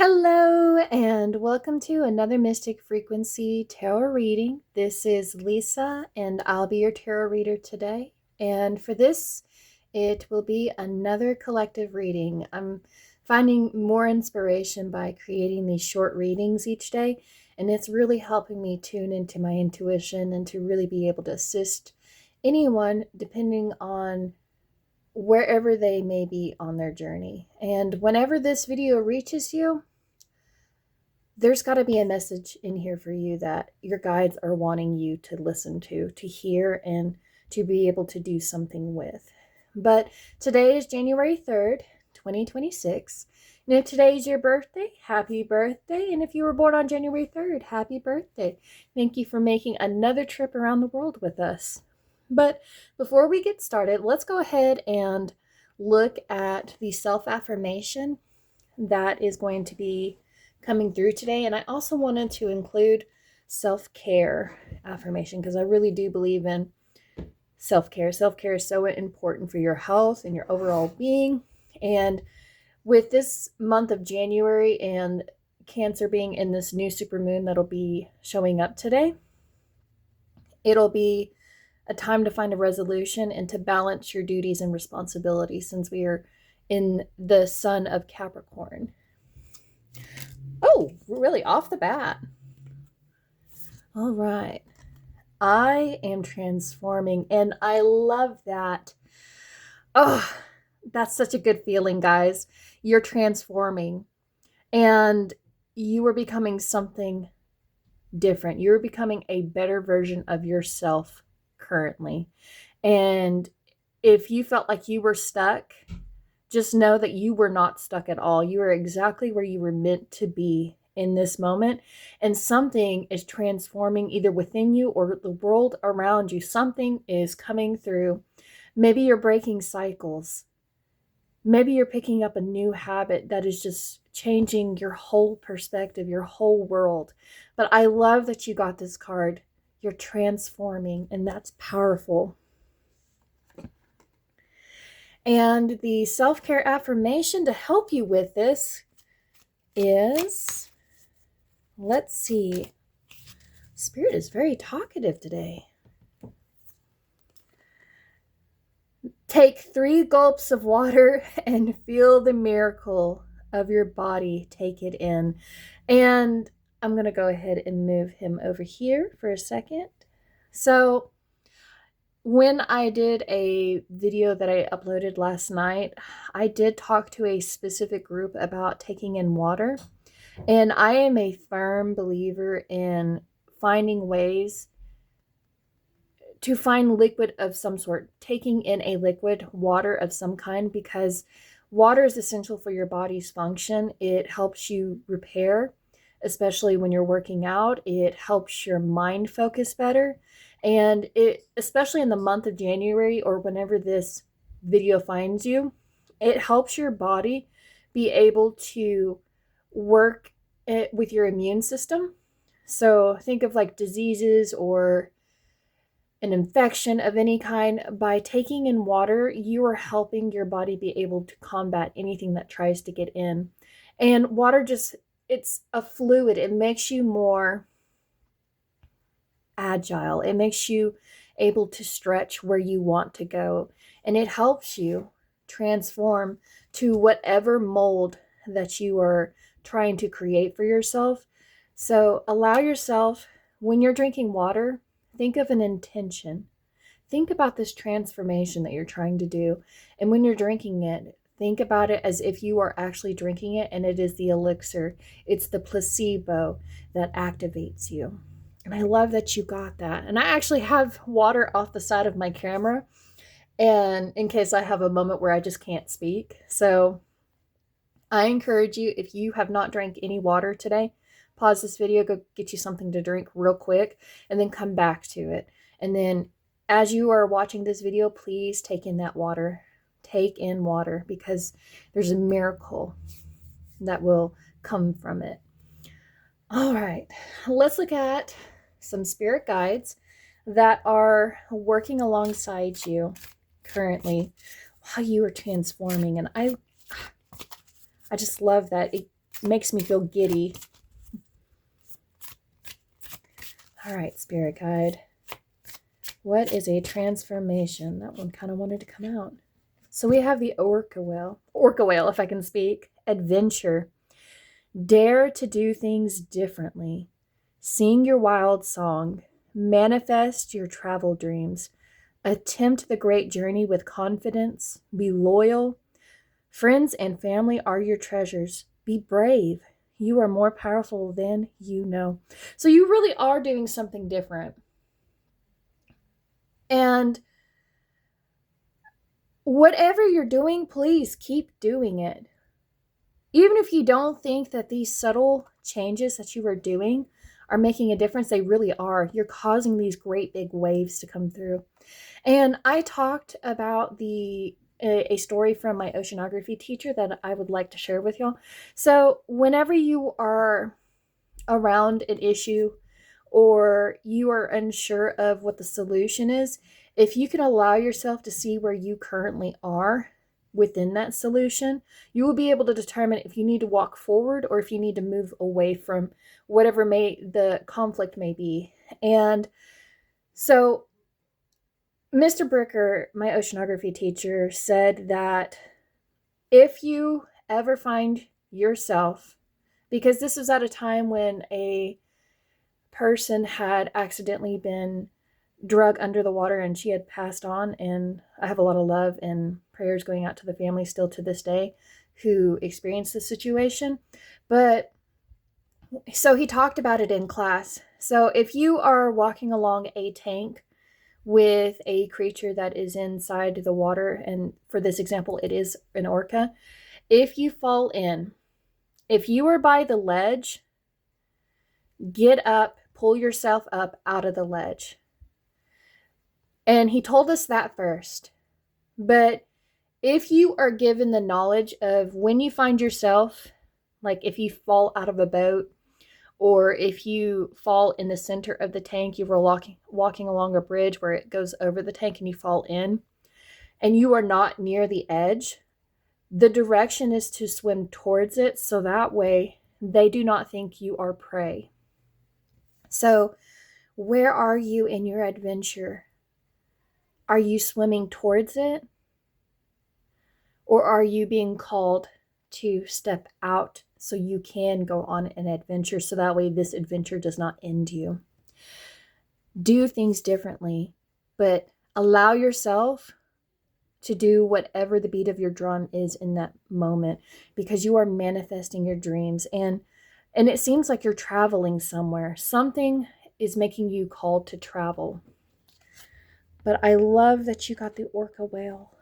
Hello, and welcome to another Mystic Frequency Tarot reading. This is Lisa, and I'll be your tarot reader today. And for this, it will be another collective reading. I'm finding more inspiration by creating these short readings each day, and it's really helping me tune into my intuition and to really be able to assist anyone depending on wherever they may be on their journey. And whenever this video reaches you, there's got to be a message in here for you that your guides are wanting you to listen to hear, and to be able to do something with. But today is January 3rd, 2026. And if today is your birthday, happy birthday. And if you were born on January 3rd, happy birthday. Thank you for making another trip around the world with us. But before we get started, let's go ahead and look at the self-affirmation that is going to be coming through today. And I also wanted to include self-care affirmation because I really do believe in self-care. Self-care is so important for your health and your overall being. And with this month of January and Cancer being in this new supermoon that'll be showing up today, it'll be a time to find a resolution and to balance your duties and responsibilities, since we are in the sun of Capricorn. Oh, really off the bat. All right. I am transforming, and I love that. Oh, that's such a good feeling, guys. You're transforming, and you are becoming something different. You're becoming a better version of yourself currently. And if you felt like you were stuck, just know that you were not stuck at all. You are exactly where you were meant to be in this moment. And something is transforming either within you or the world around you. Something is coming through. Maybe you're breaking cycles. Maybe you're picking up a new habit that is just changing your whole perspective, your whole world. But I love that you got this card. You're transforming, and that's powerful. And the self-care affirmation to help you with this is, let's see, Spirit is very talkative today. Take 3 gulps of water and feel the miracle of your body. Take it in. And I'm going to go ahead and move him over here for a second. So when I did a video that I uploaded last night, I did talk to a specific group about taking in water. And I am a firm believer in finding ways to find liquid of some sort, taking in a liquid, water of some kind, because water is essential for your body's function. It helps you repair, especially when you're working out. It helps your mind focus better. And it, especially in the month of January or whenever this video finds you, it helps your body be able to work with your immune system. So think of like diseases or an infection of any kind. By taking in water, you are helping your body be able to combat anything that tries to get in. And water just, it's a fluid. It makes you more agile. It makes you able to stretch where you want to go. And it helps you transform to whatever mold that you are trying to create for yourself. So allow yourself, when you're drinking water, think of an intention. Think about this transformation that you're trying to do. And when you're drinking it, think about it as if you are actually drinking it, and it is the elixir. It's the placebo that activates you. And I love that you got that. And I actually have water off the side of my camera, and in case I have a moment where I just can't speak. So I encourage you, if you have not drank any water today, pause this video, go get you something to drink real quick, and then come back to it. And then as you are watching this video, please take in that water. Take in water, because there's a miracle that will come from it. All right, let's look at some spirit guides that are working alongside you currently while you are transforming. And I just love that. makes me feel giddy. All right, Spirit Guide. What is a transformation? That one kind of wanted to come out. So we have the orca whale, if I can speak. Adventure. Dare to do things differently. Sing your wild song. Manifest your travel dreams. Attempt the great journey with confidence. Be loyal. Friends and family are your treasures. Be brave. You are more powerful than you know. So you really are doing something different. And whatever you're doing, please keep doing it. Even if you don't think that these subtle changes that you are doing are making a difference, they really are. You're causing these great big waves to come through. And I talked about a story from my oceanography teacher that I would like to share with y'all. So whenever you are around an issue or you are unsure of what the solution is, if you can allow yourself to see where you currently are within that solution, you will be able to determine if you need to walk forward or if you need to move away from whatever the conflict may be. And so Mr. Bricker, my oceanography teacher, said that if you ever find yourself, because this was at a time when a person had accidentally been drug under the water and she had passed on, and I have a lot of love and prayers going out to the family still to this day who experienced this situation. But so he talked about it in class. So if you are walking along a tank with a creature that is inside the water, and for this example it is an orca, if you fall in, if you are by the ledge, get up, pull yourself up out of the ledge. And he told us that first. But if you are given the knowledge of when you find yourself, like if you fall out of a boat, or if you fall in the center of the tank, you were walking along a bridge where it goes over the tank and you fall in, and you are not near the edge, the direction is to swim towards it, so that way they do not think you are prey. So where are you in your adventure? Are you swimming towards it? Or are you being called to step out so you can go on an adventure, so that way this adventure does not end you? Do things differently, but allow yourself to do whatever the beat of your drum is in that moment, because you are manifesting your dreams. And it seems like you're traveling somewhere. Something is making you called to travel. But I love that you got the orca whale.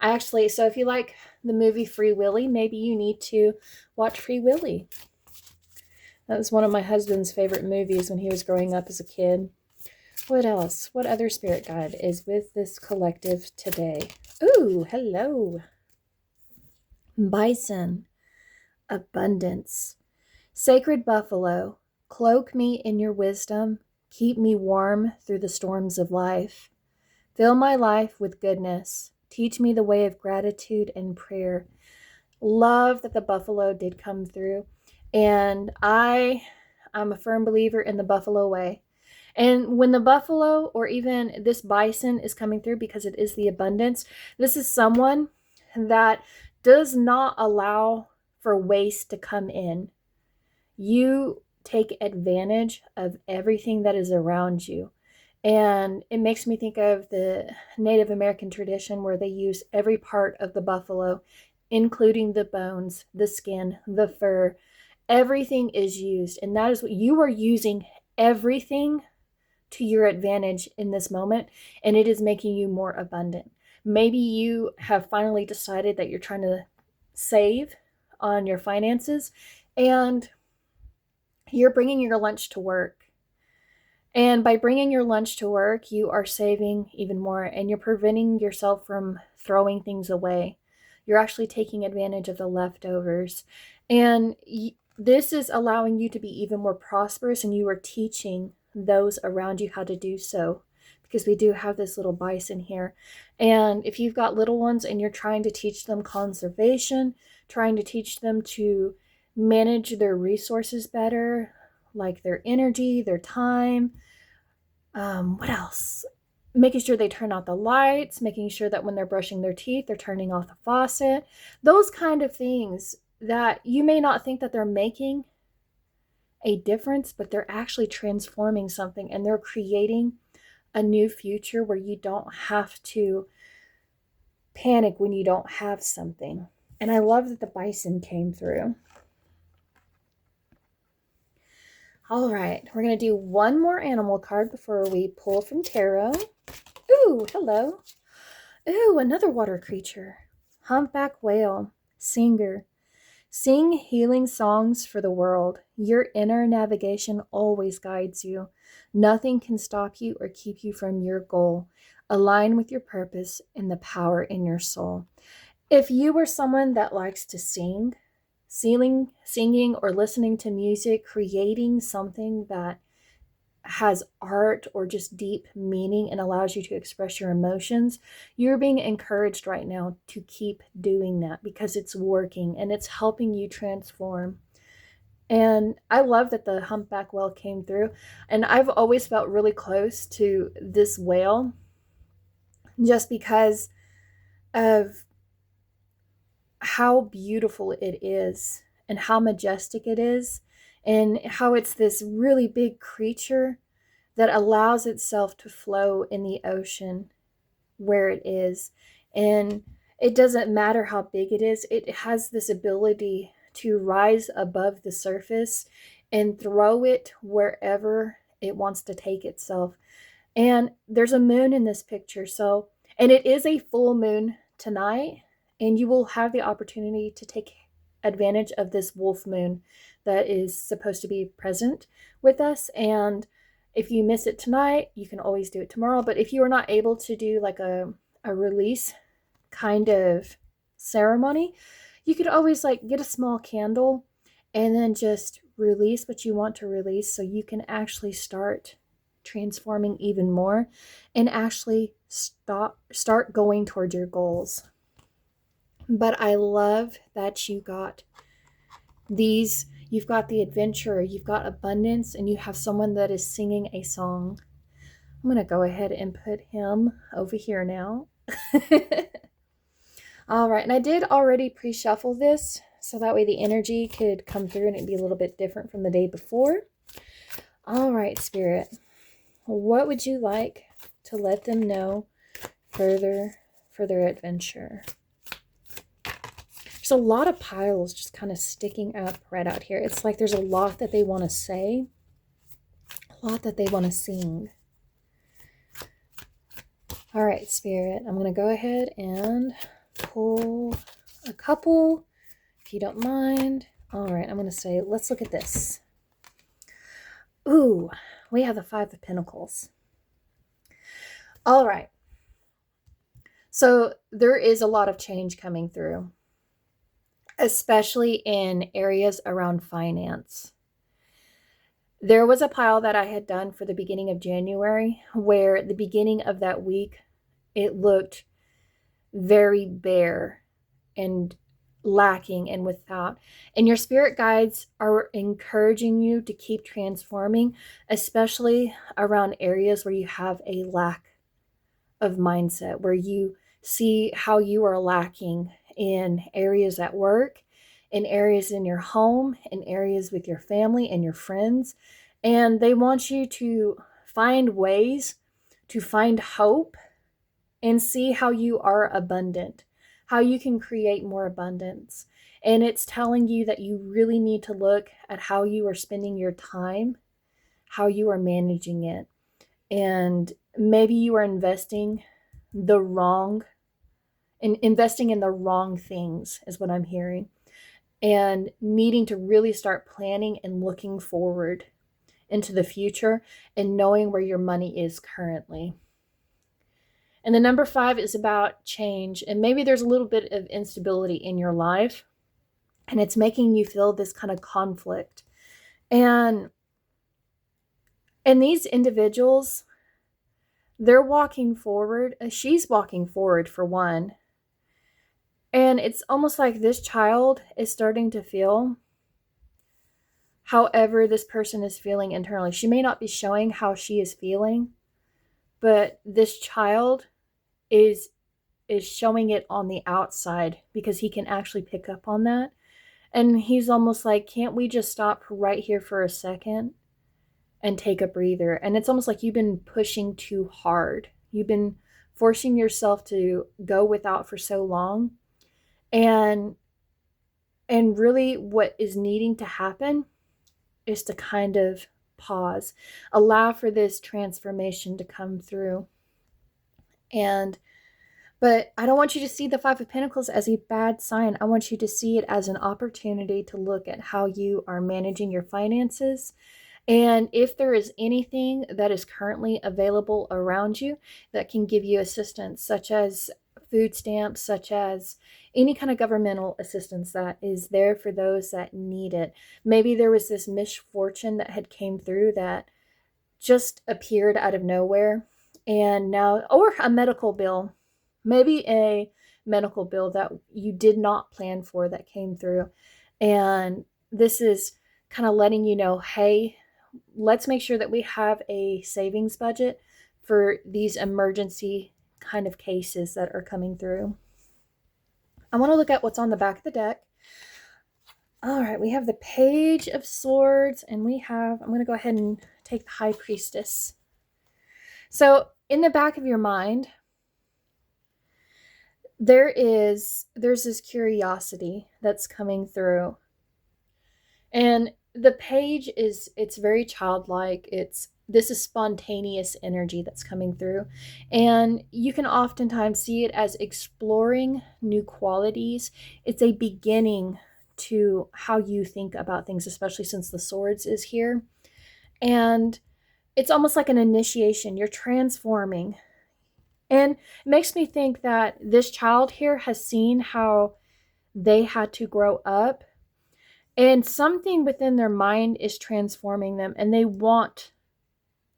So if you like the movie Free Willy, maybe you need to watch Free Willy. That was one of my husband's favorite movies when he was growing up as a kid. What else? What other spirit guide is with this collective today? Ooh, hello. Bison. Abundance. Sacred buffalo, cloak me in your wisdom. Keep me warm through the storms of life. Fill my life with goodness. Teach me the way of gratitude and prayer. Love that the buffalo did come through. And I'm a firm believer in the buffalo way. And when the buffalo or even this bison is coming through, because it is the abundance, this is someone that does not allow for waste to come in. You take advantage of everything that is around you. And it makes me think of the Native American tradition where they use every part of the buffalo, including the bones, the skin, the fur. Everything is used. And that is what you are using, everything to your advantage in this moment. And it is making you more abundant. Maybe you have finally decided that you're trying to save on your finances, and you're bringing your lunch to work. And by bringing your lunch to work, you are saving even more, and you're preventing yourself from throwing things away. You're actually taking advantage of the leftovers. And this is allowing you to be even more prosperous, and you are teaching those around you how to do so, because we do have this little bison here. And if you've got little ones and you're trying to teach them conservation, trying to teach them to manage their resources better, like their energy, their time. What else? Making sure they turn out the lights, making sure that when they're brushing their teeth, they're turning off the faucet. Those kind of things that you may not think that they're making a difference, but they're actually transforming something, and they're creating a new future where you don't have to panic when you don't have something. And I love that the bison came through. All right, we're going to do one more animal card before we pull from tarot. Ooh, hello. Ooh, another water creature. Humpback whale, singer. Sing healing songs for the world. Your inner navigation always guides you. Nothing can stop you or keep you from your goal. Align with your purpose and the power in your soul. If you are someone that likes to singing or listening to music, creating something that has art or just deep meaning and allows you to express your emotions, you're being encouraged right now to keep doing that because it's working and it's helping you transform. And I love that the humpback whale came through. And I've always felt really close to this whale just because of how beautiful it is and how majestic it is and how it's this really big creature that allows itself to flow in the ocean where it is. And it doesn't matter how big it is, it has this ability to rise above the surface and throw it wherever it wants to take itself. And there's a moon in this picture, and it is a full moon tonight, and you will have the opportunity to take advantage of this wolf moon that is supposed to be present with us. And if you miss it tonight, you can always do it tomorrow. But if you are not able to do like a release kind of ceremony, you could always like get a small candle and then just release what you want to release so you can actually start transforming even more and actually start going towards your goals. But I love that you got these. You've got the adventure, you've got abundance, and you have someone that is singing a song. I'm going to go ahead and put him over here now. All right, and I did already pre-shuffle this, so that way the energy could come through and it'd be a little bit different from the day before. All right, Spirit, what would you like to let them know further for their adventure? There's a lot of piles just kind of sticking up right out here. It's like there's a lot that they want to say, a lot that they want to sing. All right, Spirit, I'm going to go ahead and pull a couple, if you don't mind. All right, I'm going to say, let's look at this. Ooh, we have the Five of Pentacles. All right. So there is a lot of change coming through, especially in areas around finance. There was a pile that I had done for the beginning of January where at the beginning of that week, it looked very bare and lacking and without. And your spirit guides are encouraging you to keep transforming, especially around areas where you have a lack of mindset, where you see how you are lacking in areas at work, in areas in your home, in areas with your family and your friends. And they want you to find ways to find hope and see how you are abundant, how you can create more abundance. And it's telling you that you really need to look at how you are spending your time, how you are managing it. And maybe you are investing in the wrong things is what I'm hearing. And needing to really start planning and looking forward into the future and knowing where your money is currently. And the number 5 is about change. And maybe there's a little bit of instability in your life, and it's making you feel this kind of conflict. And these individuals, they're walking forward. She's walking forward for one. And it's almost like this child is starting to feel however this person is feeling internally. She may not be showing how she is feeling, but this child is showing it on the outside because he can actually pick up on that. And he's almost like, can't we just stop right here for a second and take a breather? And it's almost like you've been pushing too hard. You've been forcing yourself to go without for so long. And really what is needing to happen is to kind of pause, allow for this transformation to come through. But I don't want you to see the Five of Pentacles as a bad sign. I want you to see it as an opportunity to look at how you are managing your finances. And if there is anything that is currently available around you that can give you assistance, such as food stamps, such as any kind of governmental assistance that is there for those that need it. Maybe there was this misfortune that had came through that just appeared out of nowhere. And now, or a medical bill, maybe a medical bill that you did not plan for that came through. And this is kind of letting you know, hey, let's make sure that we have a savings budget for these emergency kind of cases that are coming through. I want to look at what's on the back of the deck. All right, we have the Page of Swords, and I'm going to go ahead and take the High Priestess. So in the back of your mind, there's this curiosity that's coming through. And the page it's very childlike. This is spontaneous energy that's coming through. And you can oftentimes see it as exploring new qualities. It's a beginning to how you think about things, especially since the Swords is here. And it's almost like an initiation. You're transforming. And it makes me think that this child here has seen how they had to grow up, and something within their mind is transforming them, and they want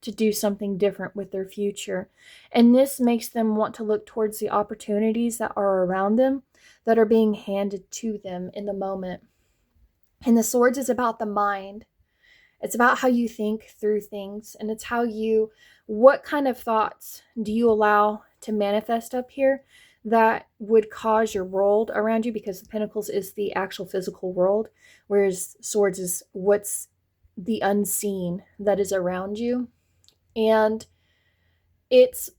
to do something different with their future. And this makes them want to look towards the opportunities that are around them, that are being handed to them in the moment. And the Swords is about the mind. It's about how you think through things, and it's what kind of thoughts do you allow to manifest up here that would cause your world around you, because the Pentacles is the actual physical world, whereas Swords is what's the unseen that is around you. And it's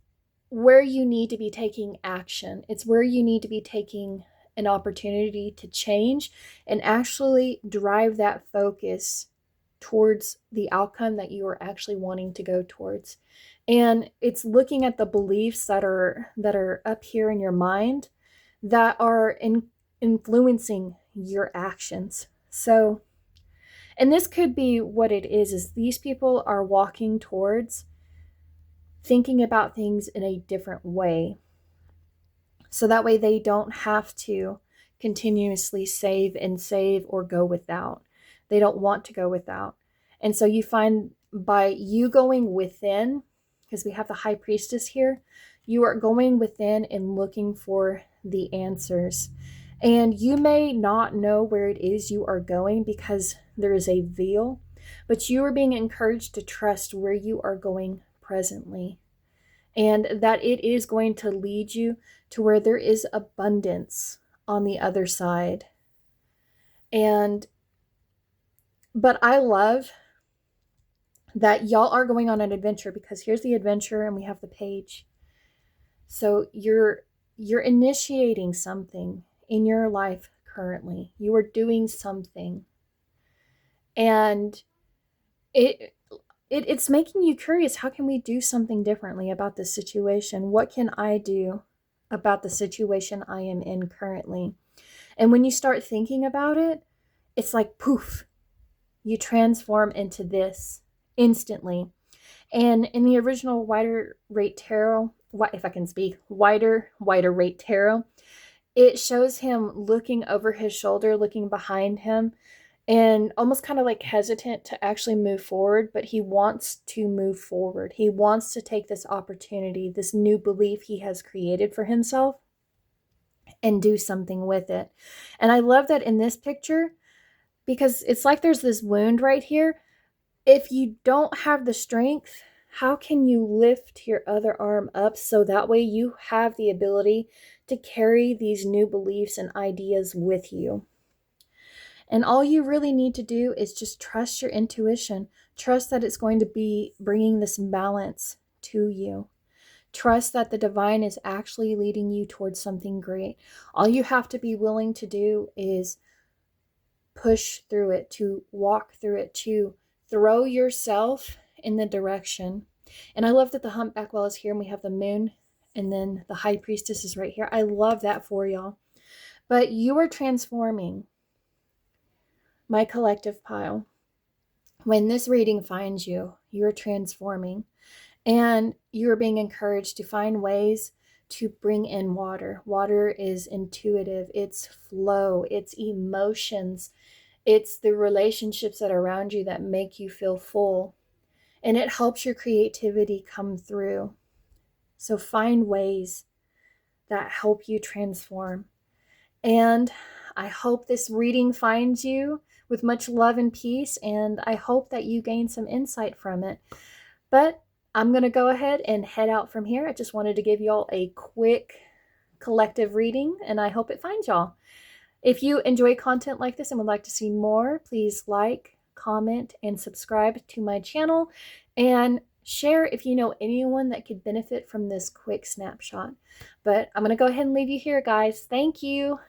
where you need to be taking action. It's where you need to be taking an opportunity to change and actually drive that focus towards the outcome that you are actually wanting to go towards. And it's looking at the beliefs that are up here in your mind that are influencing your actions. So, and this could be what it is these people are walking towards thinking about things in a different way. So that way they don't have to continuously save or go without. They don't want to go without. And so you find by you going within, because we have the High Priestess here, you are going within and looking for the answers. And you may not know where it is you are going because there is a veil, but you are being encouraged to trust where you are going presently, and that it is going to lead you to where there is abundance on the other side. But I love that y'all are going on an adventure, because here's the adventure and we have the Page. So you're initiating something in your life currently. You are doing something. And it's making you curious. How can we do something differently about this situation? What can I do about the situation I am in currently? And when you start thinking about it, it's like poof, you transform into this instantly. And in the original Wider Rate Tarot, if I can speak, Wider Rate Tarot, it shows him looking over his shoulder, looking behind him, and almost kind of like hesitant to actually move forward, but he wants to move forward. He wants to take this opportunity, this new belief he has created for himself, and do something with it. And I love that in this picture, because it's like there's this wound right here. If you don't have the strength, how can you lift your other arm up so that way you have the ability to carry these new beliefs and ideas with you? And all you really need to do is just trust your intuition. Trust that it's going to be bringing this balance to you. Trust that the divine is actually leading you towards something great. All you have to be willing to do is push through it, to walk through it, to throw yourself in the direction. And I love that the humpback whale is here and we have the moon and then the high priestess is right here. I love that for y'all. But you are transforming, my collective pile. When this reading finds you, you're transforming and you're being encouraged to find ways to bring in water. Water is intuitive, it's flow, it's emotions, it's the relationships that are around you that make you feel full, and it helps your creativity come through. So find ways that help you transform. And I hope this reading finds you with much love and peace, and I hope that you gain some insight from it. But I'm going to go ahead and head out from here. I just wanted to give y'all a quick collective reading, and I hope it finds y'all. If you enjoy content like this and would like to see more, please like, comment, and subscribe to my channel, and share if you know anyone that could benefit from this quick snapshot. But I'm going to go ahead and leave you here, guys. Thank you.